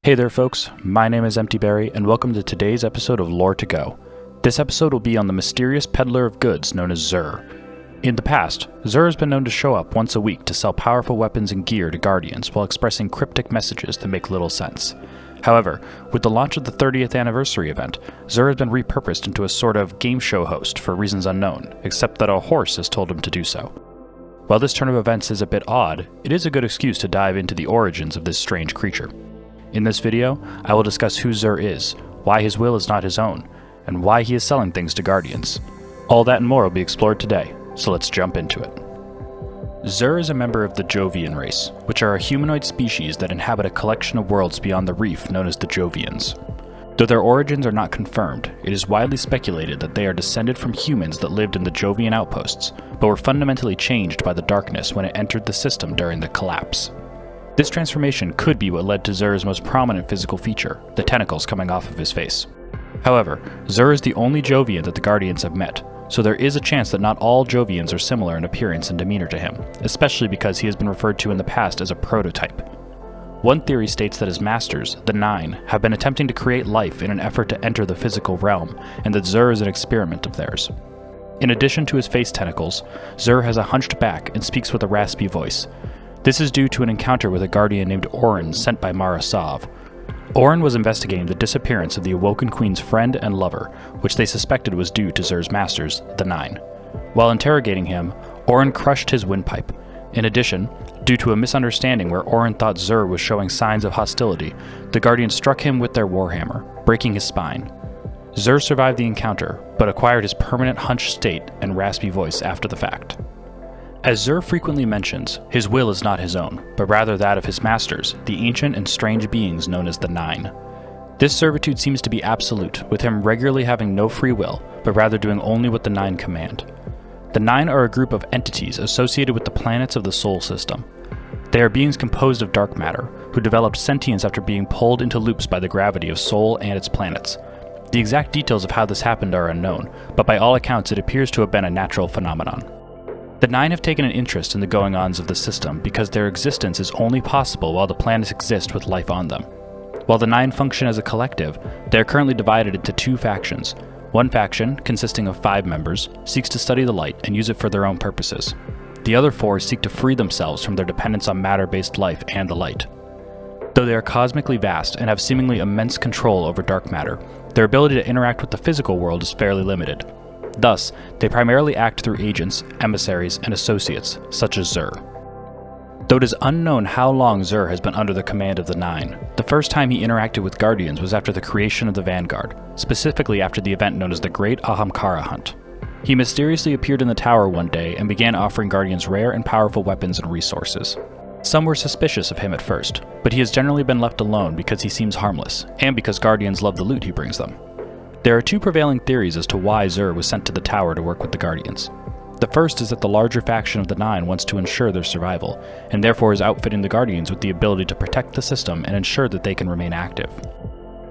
Hey there folks, my name is Empty Berry and welcome to today's episode of Lore to Go. This episode will be on the mysterious peddler of goods known as Zur. In the past, Zur has been known to show up once a week to sell powerful weapons and gear to Guardians while expressing cryptic messages that make little sense. However, with the launch of the 30th anniversary event, Zur has been repurposed into a sort of game show host for reasons unknown, except that a horse has told him to do so. While this turn of events is a bit odd, it is a good excuse to dive into the origins of this strange creature. In this video, I will discuss who Zur is, why his will is not his own, and why he is selling things to Guardians. All that and more will be explored today, so let's jump into it. Zur is a member of the Jovian race, which are a humanoid species that inhabit a collection of worlds beyond the reef known as the Jovians. Though their origins are not confirmed, it is widely speculated that they are descended from humans that lived in the Jovian outposts, but were fundamentally changed by the darkness when it entered the system during the collapse. This transformation could be what led to Zur's most prominent physical feature, the tentacles coming off of his face. However, Zur is the only Jovian that the Guardians have met, so there is a chance that not all Jovians are similar in appearance and demeanor to him, especially because he has been referred to in the past as a prototype. One theory states that his masters, the Nine, have been attempting to create life in an effort to enter the physical realm, and that Zur is an experiment of theirs. In addition to his face tentacles, Zur has a hunched back and speaks with a raspy voice. This is due to an encounter with a guardian named Orin sent by Mara Sov. Orin was investigating the disappearance of the Awoken Queen's friend and lover, which they suspected was due to Zur's masters, the Nine. While interrogating him, Orin crushed his windpipe. In addition, due to a misunderstanding where Orin thought Zur was showing signs of hostility, the Guardians struck him with their warhammer, breaking his spine. Zur survived the encounter, but acquired his permanent hunched state and raspy voice after the fact. As Zur frequently mentions, his will is not his own, but rather that of his masters, the ancient and strange beings known as the Nine. This servitude seems to be absolute, with him regularly having no free will, but rather doing only what the Nine command. The Nine are a group of entities associated with the planets of the Sol system. They are beings composed of dark matter, who developed sentience after being pulled into loops by the gravity of Sol and its planets. The exact details of how this happened are unknown, but by all accounts it appears to have been a natural phenomenon. The Nine have taken an interest in the goings-ons of the system because their existence is only possible while the planets exist with life on them. While the Nine function as a collective, they are currently divided into two factions. One faction, consisting of 5 members, seeks to study the light and use it for their own purposes. The other 4 seek to free themselves from their dependence on matter-based life and the light. Though they are cosmically vast and have seemingly immense control over dark matter, their ability to interact with the physical world is fairly limited. Thus, they primarily act through agents, emissaries, and associates, such as Zur. Though it is unknown how long Zur has been under the command of the Nine, the first time he interacted with Guardians was after the creation of the Vanguard, specifically after the event known as the Great Ahamkara Hunt. He mysteriously appeared in the tower one day and began offering Guardians rare and powerful weapons and resources. Some were suspicious of him at first, but he has generally been left alone because he seems harmless, and because Guardians love the loot he brings them. There are 2 prevailing theories as to why Zur was sent to the tower to work with the Guardians. The first is that the larger faction of the Nine wants to ensure their survival, and therefore is outfitting the Guardians with the ability to protect the system and ensure that they can remain active.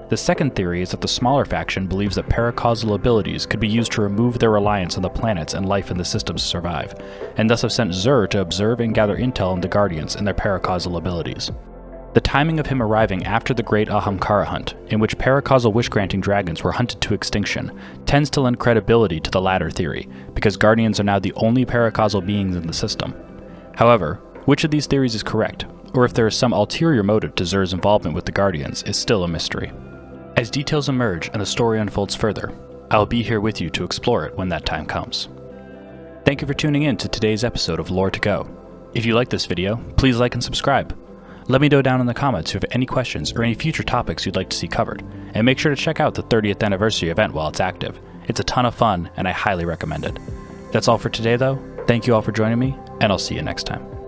The second theory is that the smaller faction believes that paracausal abilities could be used to remove their reliance on the planets and life in the system to survive, and thus have sent Zur to observe and gather intel on the Guardians and their paracausal abilities. The timing of him arriving after the Great Ahamkara Hunt, in which paracausal wish-granting dragons were hunted to extinction, tends to lend credibility to the latter theory, because Guardians are now the only paracausal beings in the system. However, which of these theories is correct, or if there is some ulterior motive to Zur's involvement with the Guardians, is still a mystery. As details emerge and the story unfolds further, I will be here with you to explore it when that time comes. Thank you for tuning in to today's episode of Lore to Go. If you like this video, please like and subscribe. Let me know down in the comments if you have any questions or any future topics you'd like to see covered, and make sure to check out the 30th anniversary event while it's active. It's a ton of fun, and I highly recommend it. That's all for today though. Thank you all for joining me, and I'll see you next time.